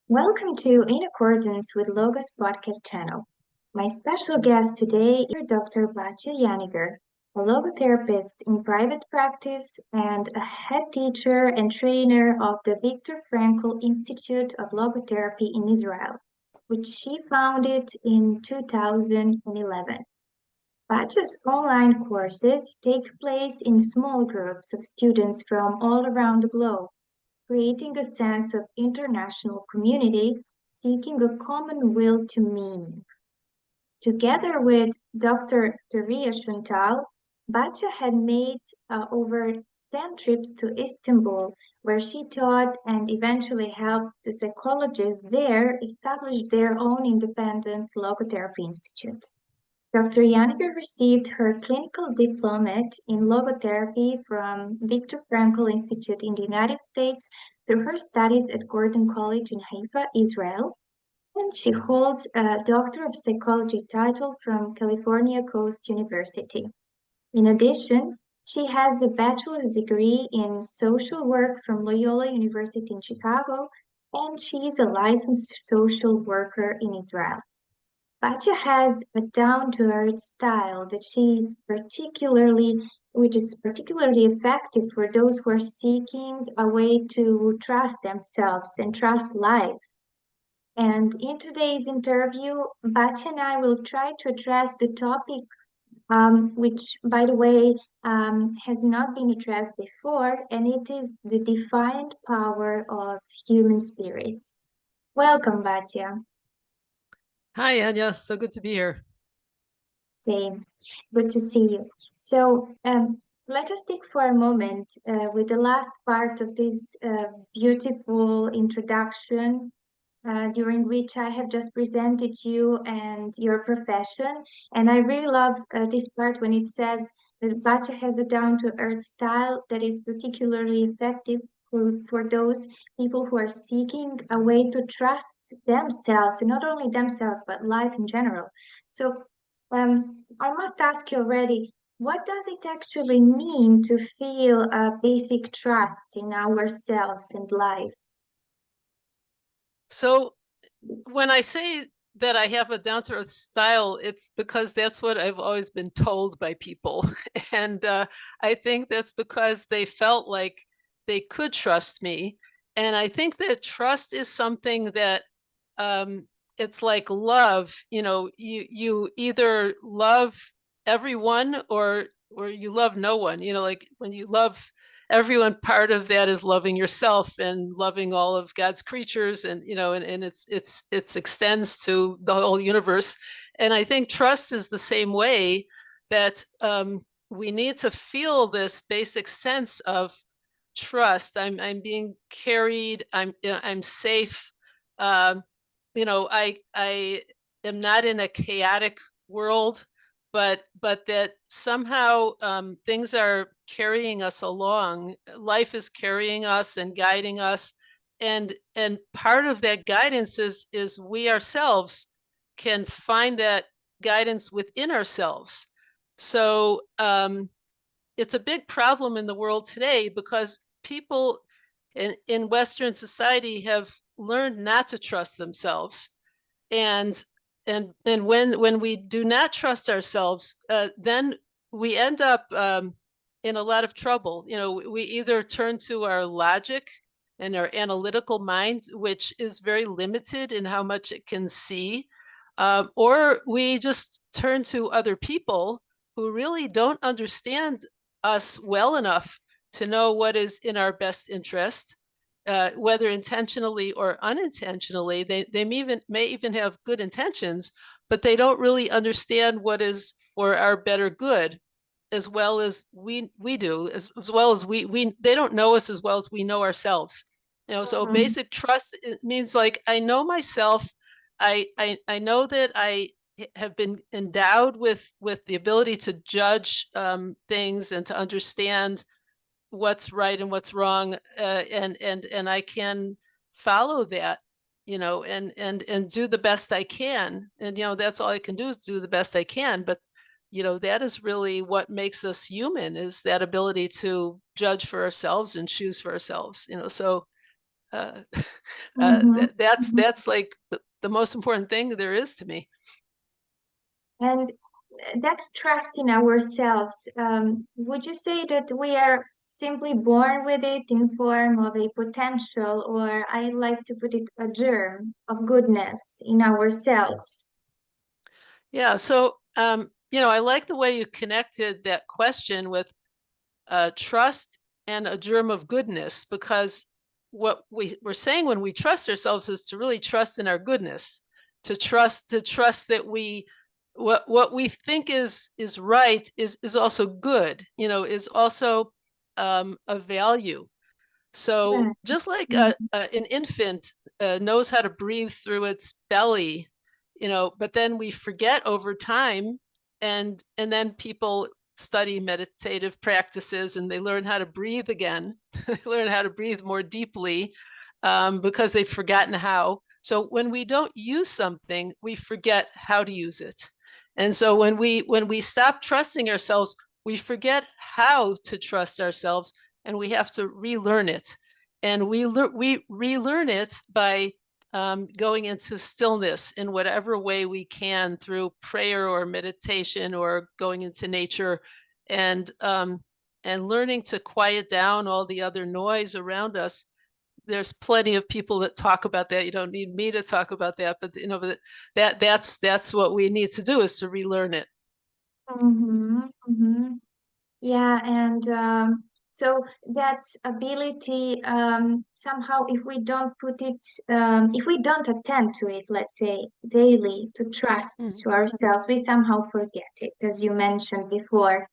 Welcome to In Accordance with Logos podcast channel. My special guest today is Dr. Batya Yaniger, a logotherapist in private practice and a head teacher and trainer of the Viktor Frankl Institute of Logotherapy in Israel, which she founded in 2011. Batya's online courses take place in small groups of students from all around the globe, creating a sense of international community seeking a common will to meaning. Together with Dr. Teria Shuntal, Batya had made over 10 trips to Istanbul, where she taught and eventually helped the psychologists there establish their own independent logotherapy institute. Dr. Yaniger received her clinical diplomate in logotherapy from Viktor Frankl Institute in the United States through her studies at Gordon College in Haifa, Israel, and she holds a Doctor of Psychology title from California Coast University. In addition, she has a bachelor's degree in social work from Loyola University in Chicago, and she is a licensed social worker in Israel. Batya has a down-to-earth style which is particularly effective for those who are seeking a way to trust themselves and trust life. And in today's interview, Batya and I will try to address the topic, which, by the way, has not been addressed before, and it is the defiant power of human spirit. Welcome, Batya. Hi, Anya. So good to be here. Same. Good to see you. So, let us take for a moment with the last part of this beautiful introduction, during which I have just presented you and your profession. And I really love this part when it says that Bacha has a down-to-earth style that is particularly effective for those people who are seeking a way to trust themselves, and not only themselves, but life in general. So, I must ask you already, what does it actually mean to feel a basic trust in ourselves and life? So when I say that I have a down to earth style, it's because that's what I've always been told by people. And I think that's because they felt like they could trust me. And I think that trust is something that it's like love. You either love everyone or you love no one. Like when you love everyone, part of that is loving yourself and loving all of God's creatures, and it's extends to the whole universe. And I think trust is the same way, that we need to feel this basic sense of trust. I'm being carried. I'm safe. Um, I am not in a chaotic world, but that somehow things are carrying us along. Life is carrying us and guiding us, and part of that guidance is we ourselves can find that guidance within ourselves. So it's a big problem in the world today because people in Western society have learned not to trust themselves, and when we do not trust ourselves, then we end up in a lot of trouble. We either turn to our logic and our analytical mind, which is very limited in how much it can see, or we just turn to other people who really don't understand us well enough to know what is in our best interest, whether intentionally or unintentionally. They may even have good intentions, but they don't really understand what is for our better good as well as we do, as well as we they don't know us as well as we know ourselves. So Mhm. basic trust, it means like I know myself. I know that I have been endowed with the ability to judge things and to understand what's right and what's wrong, and I can follow that, and do the best I can. And that's all I can do, is do the best I can. But that is really what makes us human, is that ability to judge for ourselves and choose for ourselves. So Uh, Mm-hmm. Mm-hmm. that's like the most important thing there is to me. And that's trust in ourselves. Would you say that we are simply born with it in form of a potential, or I like to put it a germ of goodness in ourselves? Yeah. So, I like the way you connected that question with trust and a germ of goodness, because what we're saying when we trust ourselves is to really trust in our goodness, to trust that what we think is right is also good, is also a value. So Right. just like Mhm. an infant knows how to breathe through its belly, but then we forget over time, and then people study meditative practices and they learn how to breathe again. They learn how to breathe more deeply because they've forgotten how. So when we don't use something, we forget how to use it. And so when we stop trusting ourselves, we forget how to trust ourselves, and we have to relearn it. And we relearn it by going into stillness in whatever way we can, through prayer or meditation or going into nature, and um, and learning to quiet down all the other noise around us. There's plenty of people that talk about that. You don't need me to talk about that, but that's what we need to do, is to relearn it. Mm-hmm. Mm-hmm. Yeah, and so that ability, somehow, if we don't put it, if we don't attend to it, let's say daily, to trust Mhm. to ourselves, we somehow forget it, as you mentioned before.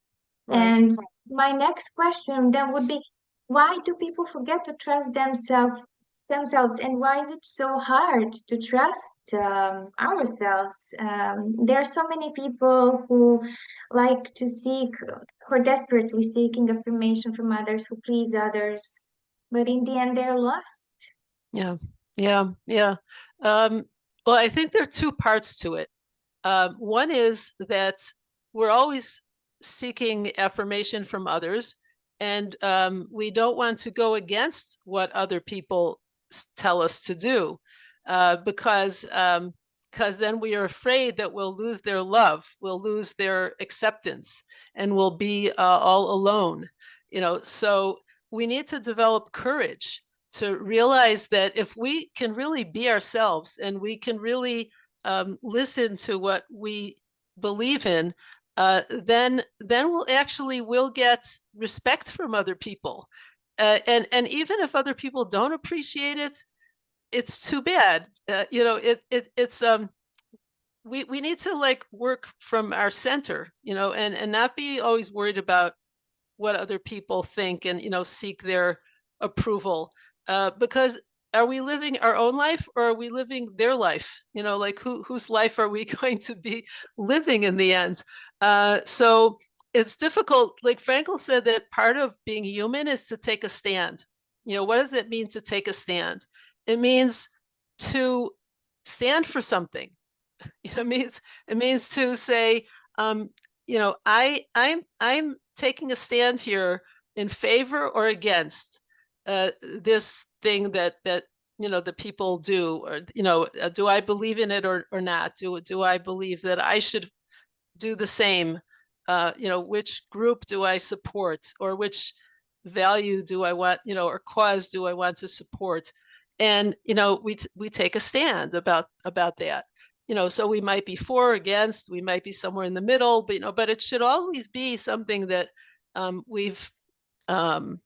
Right. And my next question then would be, why do people forget to trust themselves, and why is it so hard to trust ourselves? There are so many people who like to seek, who are desperately seeking affirmation from others, who please others, but in the end, they're lost. Yeah. Yeah. Yeah. Um, well, I think there are two parts to it. One is that we're always seeking affirmation from others, and we don't want to go against what other people tell us to do, because then we are afraid that we'll lose their love, we'll lose their acceptance, and we'll be all alone. So we need to develop courage to realize that if we can really be ourselves and we can really listen to what we believe in, then we'll get respect from other people, and even if other people don't appreciate it, it's too bad. It's we need to like work from our center, and not be always worried about what other people think, and seek their approval, because are we living our own life, or are we living their life? Like whose life are we going to be living in the end? So it's difficult. Like Frankl said, that part of being human is to take a stand. What does it mean to take a stand? It means to stand for something. It means to say, um, I'm taking a stand here in favor or against this thing that the people do, or do I believe in it or not? Do I believe that I should do the same? Which group do I support, or which value do I want, or cause do I want to support? And we take a stand about that. So we might be for or against, we might be somewhere in the middle, but it should always be something that we've um,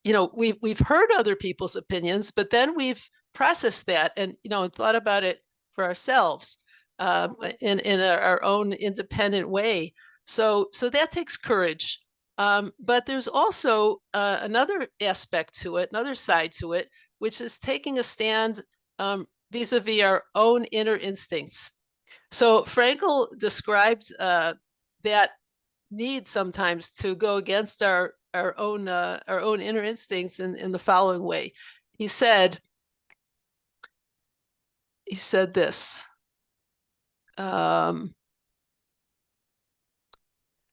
we've heard other people's opinions, but then we've processed that, and thought about it for ourselves, in our own independent way. So that takes courage. But there's also another aspect to it, another side to it, which is taking a stand vis-a-vis our own inner instincts. So Frankel described that need sometimes to go against our own inner instincts in the following way. He said he said this. Um,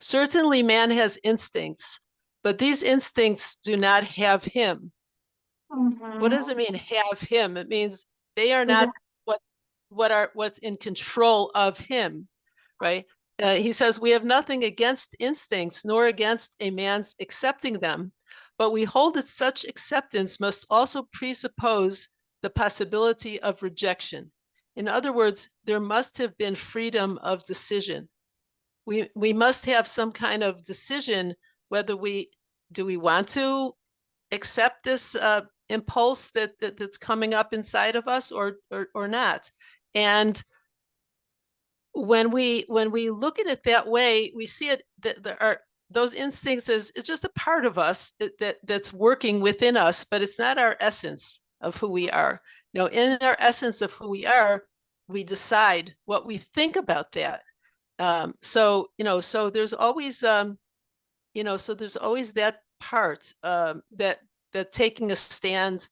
Certainly, man has instincts, but these instincts do not have him. What does Mm-hmm. it mean, have him? It means they are not Exactly. what what's in control of him, right? He says we have nothing against instincts nor against a man's accepting them, but we hold that such acceptance must also presuppose the possibility of rejection. In other words, there must have been freedom of decision. We must have some kind of decision whether we do we want to accept this impulse that's coming up inside of us or not. And when we look at it that way, we see it that there are those instincts as it's just a part of us that's working within us, but it's not our essence of who we are. In our essence of who we are, we decide what we think about that. So there's always so there's always that part that taking a stand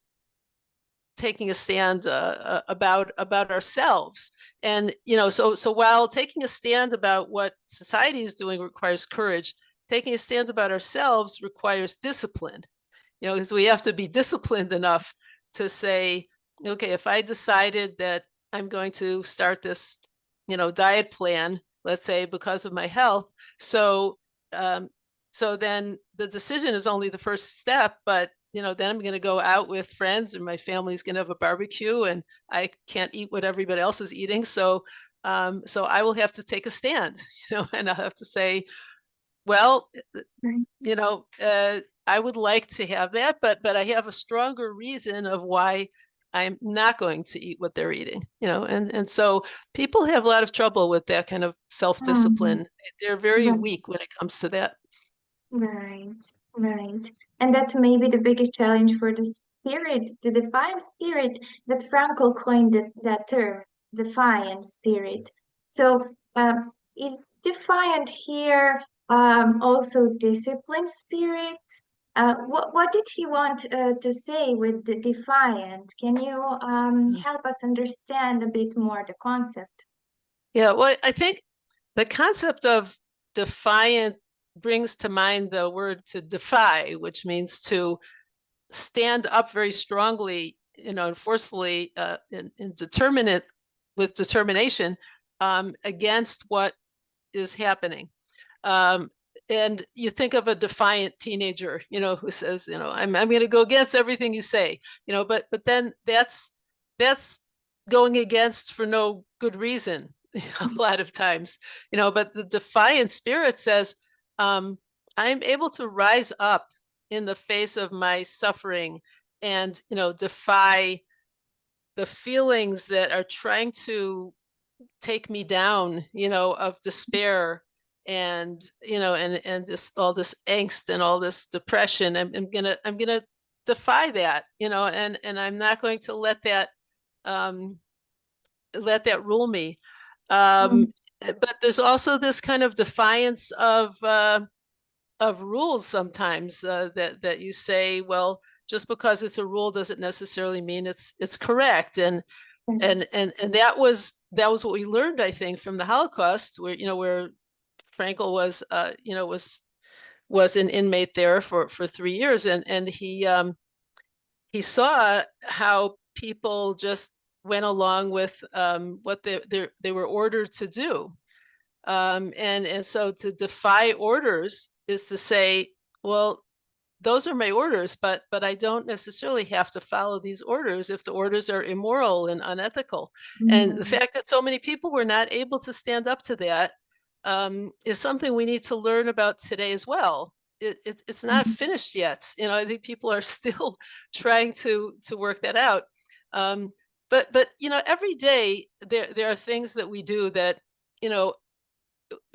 about ourselves. And so while taking a stand about what society is doing requires courage, taking a stand about ourselves requires discipline. Because we have to be disciplined enough to say, okay, if I decided that I'm going to start this diet plan, let's say because of my health, so um, so then the decision is only the first step, but then I'm going to go out with friends and my family's going to have a barbecue and I can't eat what everybody else is eating. So I will have to take a stand, and I'll have to say, well, Right. I would like to have that, but I have a stronger reason of why I'm not going to eat what they're eating, and so people have a lot of trouble with that kind of Mm-hmm. self-discipline. They're very Right. weak when it comes to that. Right, right. And that's maybe the biggest challenge for the spirit, the defiant spirit that Frankl coined that term, defiant spirit. So, is defiant here also disciplined spirit? What did he want to say with the defiant? Can you help us understand a bit more the concept? Yeah, well, I think the concept of defiant brings to mind the word to defy, which means to stand up very strongly, and forcefully, and determinate with determination, against what is happening. Um, and you think of a defiant teenager, who says, I'm going to go against everything you say, but then that's going against for no good reason a lot of times, but the defiant spirit says, I'm able to rise up in the face of my suffering and, defy the feelings that are trying to take me down, of despair and this all this angst and all this depression. I'm gonna defy that, and I'm not going to um, let that rule me. Mm, But there's also this kind of defiance of rules sometimes, that you say, well, just because it's a rule doesn't necessarily mean it's correct. And mm, and that was what we learned, I think, from the Holocaust, where Frankel was an inmate there for 3 years, and he saw how people just went along with what they were ordered to do. And so to defy orders is to say, well, those are my orders, but I don't necessarily have to follow these orders if the orders are immoral and unethical. And the mm, fact that so many people were not able to stand up to that, is something we need to learn about today as well. It's not mm, finished yet. I think people are still trying to work that out. Um, but every day there are things that we do that you know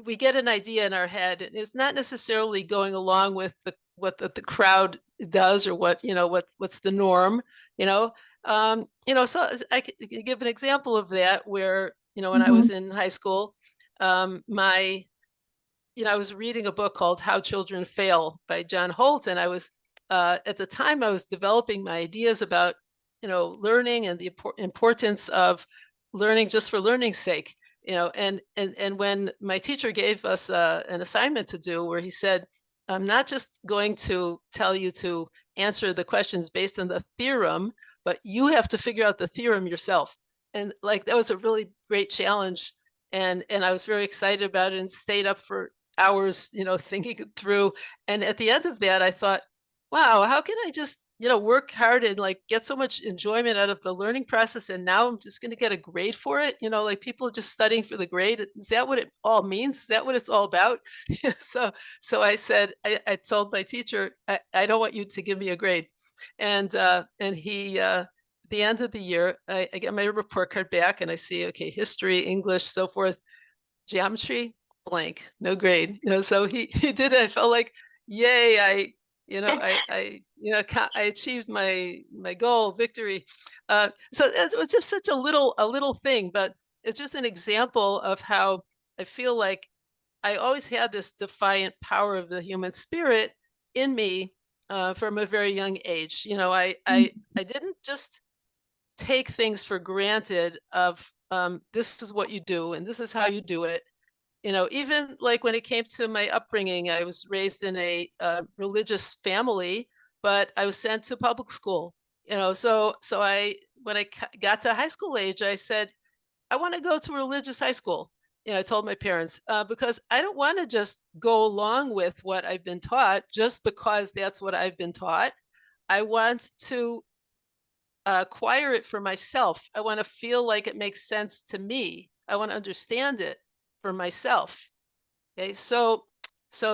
we get an idea in our head. It's not necessarily going along with what the crowd does or what's the norm. You know, So I could give an example of that where when I mhm, was in high school, my I was reading a book called How Children Fail by John Holt, and I was at the time I was developing my ideas about learning and the importance of learning just for learning's sake. And when my teacher gave us an assignment to do, where he said, "I'm not just going to tell you to answer the questions based on the theorem, but you have to figure out the theorem yourself. And like that was a really great challenge. And I was very excited about it and stayed up for hours, thinking it through. And at the end of that, I thought, wow, how can I just, work hard and like get so much enjoyment out of the learning process, and now I'm just going to get a grade for it? Like people just studying for the grade. Is that what it all means? Is that what it's all about? So I said, I told my teacher, I don't want you to give me a grade. And he the end of the year, I get my report card back and I see, okay, history, English, so forth, geometry, blank, no grade. So he did it. I felt like, yay, I achieved my goal, victory. So it was just such a little thing, but it's just an example of how I feel like I always had this defiant power of the human spirit in me from a very young age. I didn't just take things for granted of this is what you do and this is how you do it. Even like when it came to my upbringing, I was raised in a religious family, but I was sent to public school. So I when I got to high school age, I said, I want to go to a religious high school. I told my parents because I don't want to just go along with what I've been taught just because that's what I've been taught. I want to acquire it for myself. I want to feel like it makes sense to me. I want to understand it for myself. Okay, so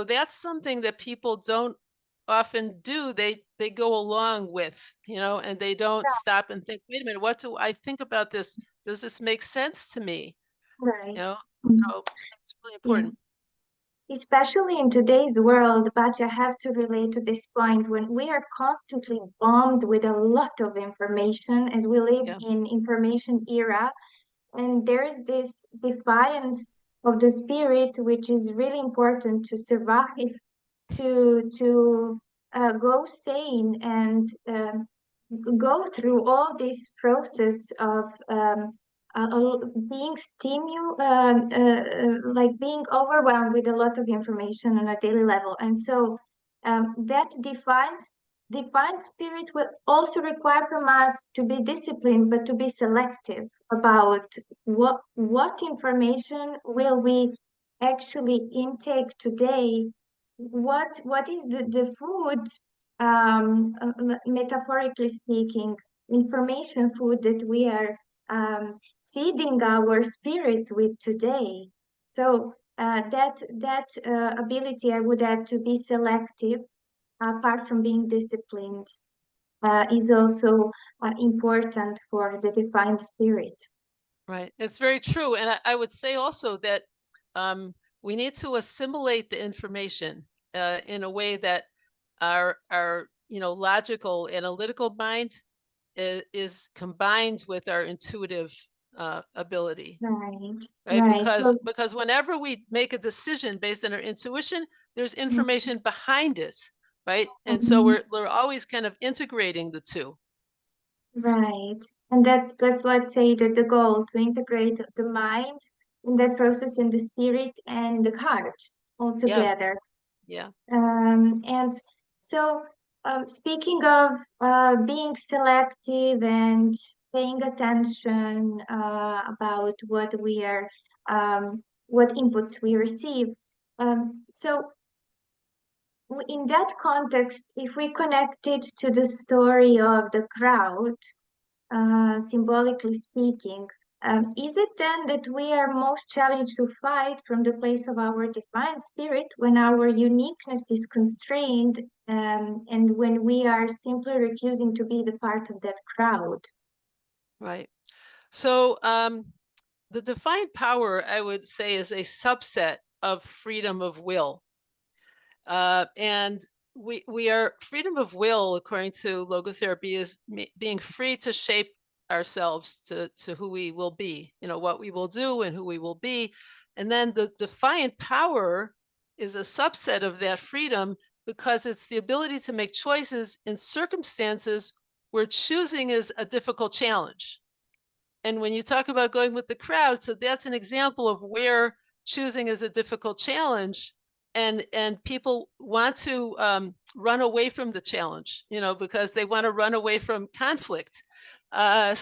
that's something that people don't often do. They go along with, and they don't stop and think, wait a minute, what do I think about this? Does this make sense to me? You Right. know, Mm. so it's really Yeah. important. Especially in today's world, but I have to relate to this point when we are constantly bombed with a lot of information as we live Yeah, in information era, and there's this defiance of the spirit which is really important to survive, to go sane and go through all this process of being like being overwhelmed with a lot of information on a daily level. And so that defines spirit will also require from us to be disciplined, but to be selective about what information will we actually intake today. What is the food, metaphorically speaking, information food that we are feeding our spirits with today. So that ability I would add to be selective, apart from being disciplined, is also important for the defined spirit. right. It's very true. And I would say also that we need to assimilate the information in a way that our logical, analytical mind is combined with our intuitive ability, Right, right? right. Because whenever we make a decision based on our intuition, there's information behind it, right? And so Mhm. we're always kind of integrating the two. Right. And that's let's say that the goal to integrate the mind in that process and the spirit and the heart all Yeah, together. yeah, And so speaking of being selective and paying attention about what inputs we receive. So in that context, if we connect it to the story of the crowd, symbolically speaking, is it then that we are most challenged to fight from the place of our divine spirit when our uniqueness is constrained, and when we are simply refusing to be the part of that crowd? right. So the defined power, I would say, is a subset of freedom of will. And we are freedom of will, according to logotherapy, is being free to shape ourselves to who we will be, what we will do and who we will be. And then the defiant power is a subset of that freedom because it's the ability to make choices in circumstances where choosing is a difficult challenge. And when you talk about going with the crowd, so that's an example of where choosing is a difficult challenge. and people want to run away from the challenge, because they want to run away from conflict. Here,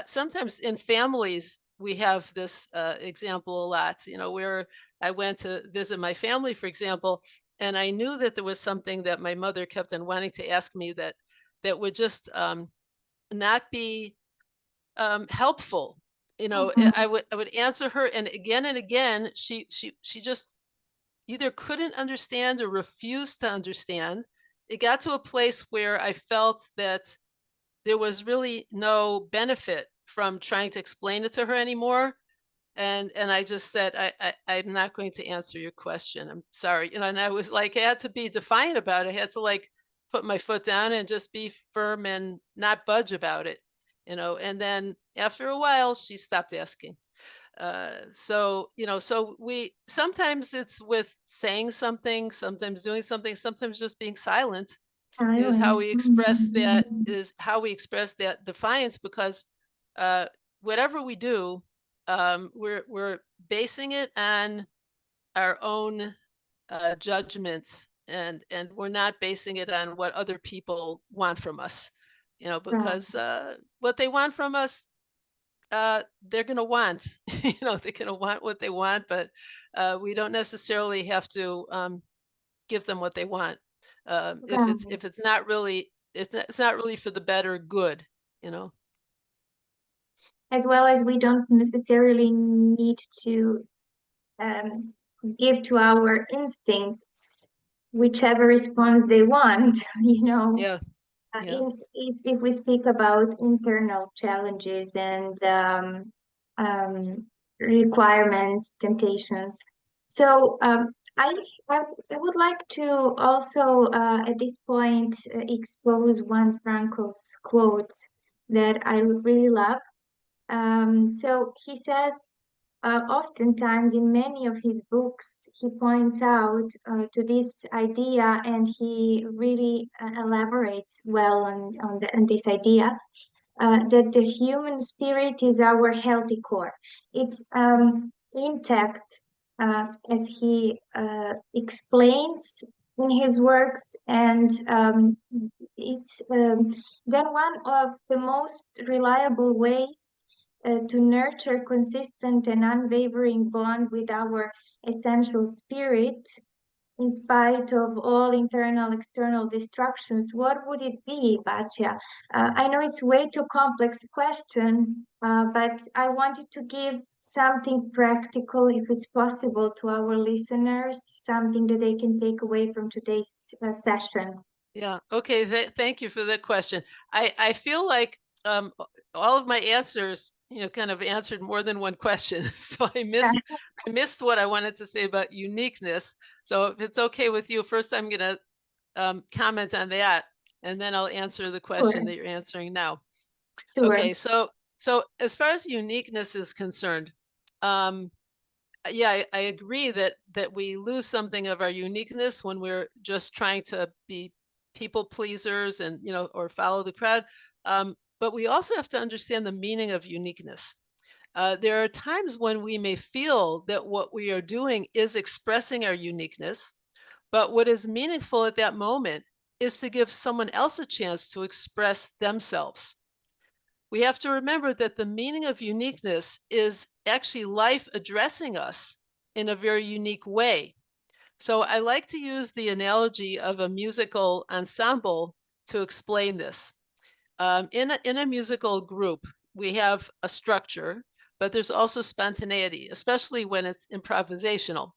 sometimes in families we have this example a lot. Where I went to visit my family, for example, and I knew that there was something that my mother kept on wanting to ask me that would just not be helpful. Mhm. I would answer her, and again, she just either couldn't understand or refused to understand. It got to a place where I felt that there was really no benefit from trying to explain it to her anymore. And I just said, I'm not going to answer your question. I'm sorry. And I was like, I had to be defiant about it. I had to like put my foot down and just be firm and not budge about it. And then after a while, she stopped asking. So we sometimes it's with saying something, sometimes doing something, sometimes just being silent is how Silence. we express that Mhm. defiance, because uh, whatever we do, we're basing it on our own judgment, and we're not basing it on what other people want from us, Right. because what they want from us, they're going to want, they're going to want what they want, but we don't necessarily have to give them what they want. If it's Right. not really, it's not really for the better good, you know. As well as we don't necessarily need to um, give to our instincts whichever response they want, Yeah, yeah, if we speak about internal challenges and um, requirements, temptations. So I would like to also at this point expose one Frankel's quote that I really love. So he says, oftentimes in many of his books, he points out to this idea, and he really elaborates well on this idea that the human spirit is our healthy core. It's intact, as he explains in his works, and it's then one of the most reliable ways to nurture consistent and unwavering bond with our essential spirit in spite of all internal external distractions. What would it be, Batya? I know it's way too complex question, but I wanted to give something practical, if it's possible, to our listeners, something that they can take away from today's session. yeah. Okay, thank you for that question. I feel like all of my answers, kind of answered more than one question. So I missed what I wanted to say about uniqueness. So if it's okay with you, first I'm going to comment on that, and then I'll answer the question Sure, that you're answering now. sure. Okay, so as far as uniqueness is concerned, um, yeah, I agree that we lose something of our uniqueness when we're just trying to be people pleasers and or follow the crowd. But we also have to understand the meaning of uniqueness. There are times when we may feel that what we are doing is expressing our uniqueness, but what is meaningful at that moment is to give someone else a chance to express themselves. We have to remember that the meaning of uniqueness is actually life addressing us in a very unique way. So I like to use the analogy of a musical ensemble to explain this. In a musical group, we have a structure, but there's also spontaneity, especially when it's improvisational,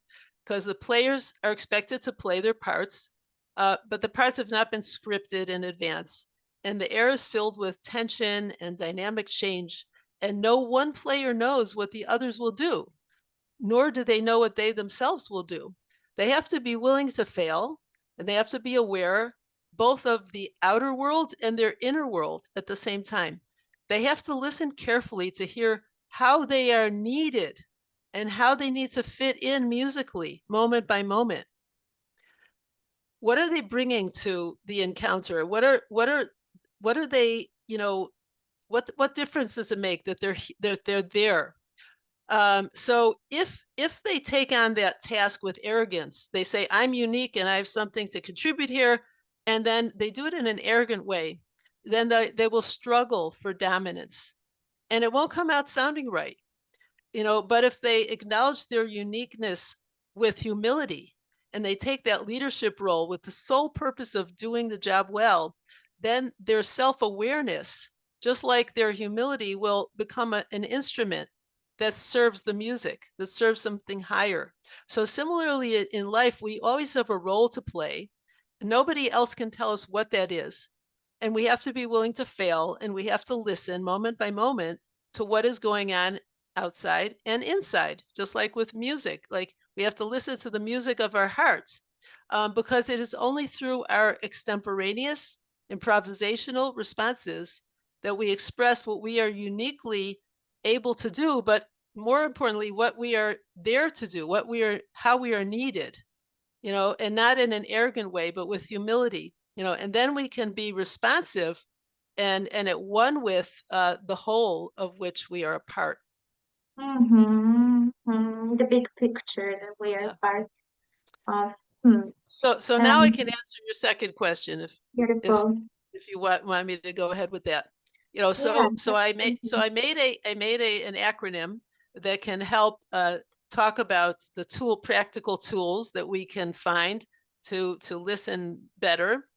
because the players are expected to play their parts, but the parts have not been scripted in advance. And the air is filled with tension and dynamic change, and no one player knows what the others will do, nor do they know what they themselves will do. They have to be willing to fail, and they have to be aware both of the outer world and their inner world at the same time. They have to listen carefully to hear how they are needed and how they need to fit in musically, moment by moment. What are they bringing to the encounter? What are they, what difference does it make that they're there? So if they take on that task with arrogance, they say, I'm unique and I have something to contribute here, and then they do it in an arrogant way, then they will struggle for dominance and it won't come out sounding right. But if they acknowledge their uniqueness with humility and they take that leadership role with the sole purpose of doing the job well, then their self-awareness, just like their humility, will become an instrument that serves the music, that serves something higher. So similarly in life, we always have a role to play. Nobody else can tell us what that is. And we have to be willing to fail, and we have to listen moment by moment to what is going on outside and inside, just like with music. Like we have to listen to the music of our hearts, because it is only through our extemporaneous, improvisational responses that we express what we are uniquely able to do, but more importantly, what we are there to do, how we are needed, and not in an arrogant way, but with humility, and then we can be responsive and at one with the whole of which we are a part. The big picture that we are Yeah. part of. Hmm. So now I can Um, answer your second question if Beautiful. if you want me to go ahead with that. Yeah. So I made an acronym that can help talk about the practical tools that we can find to listen better.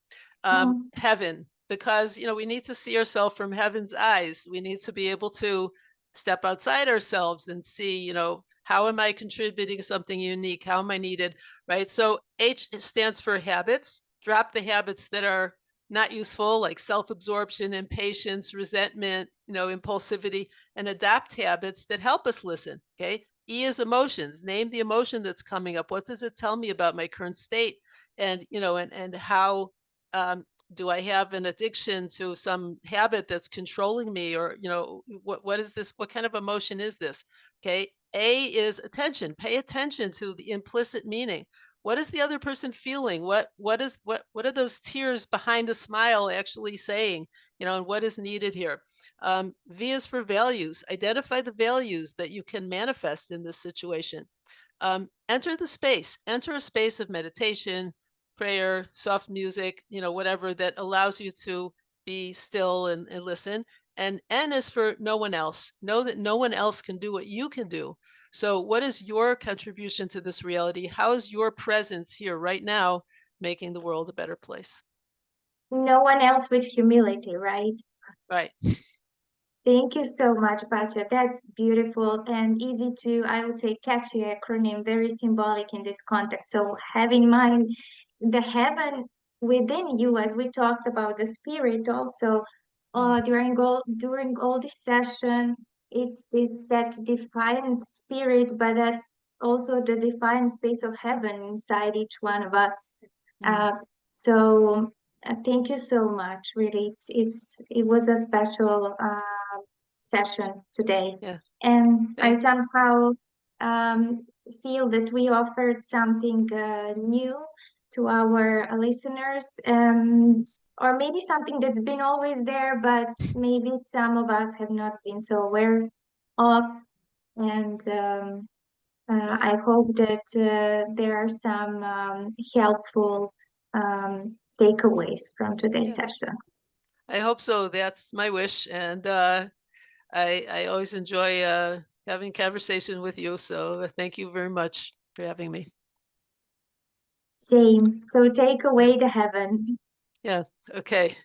Mm, Heaven, because we need to see ourselves from heaven's eyes. We need to be able to step outside ourselves and see, how am I contributing something unique? How am I needed? Right. So H stands for habits. Drop the habits that are not useful, like self-absorption, impatience, resentment, impulsivity, and adopt habits that help us listen. Okay. E is emotions. Name the emotion that's coming up. What does it tell me about my current state? And how do I have an addiction to some habit that's controlling me? Or, what is this? What kind of emotion is this? Okay. A is attention. Pay attention to the implicit meaning. What is the other person feeling? What are those tears behind a smile actually saying? And what is needed here? V is for values. Identify the values that you can manifest in this situation. Enter the space. Enter a space of meditation, prayer, soft music, whatever that allows you to be still and listen. And N is for no one else. Know that no one else can do what you can do. So, what is your contribution to this reality? How is your presence here right now making the world a better place? no one else with humility, right? Right. Thank you so much, Bacha. That's beautiful and easy to, I would say, catchy acronym, very symbolic in this context. So have in mind the heaven within you, as we talked about the spirit also Mm. during all this session. It's that defiant spirit, but that's also the defiant space of heaven inside each one of us. Mm. Uh, so thank you so much. Really, it was a special session today. Yeah. And I Thank. somehow feel that we offered something new to our listeners, or maybe something that's been always there, but maybe some of us have not been so aware of. And Right. I hope that there are some helpful takeaways from today's Yeah. session. I hope so. That's my wish. And I always enjoy having conversation with you. So thank you very much for having me. Same. So take away the heaven. Yeah. Okay.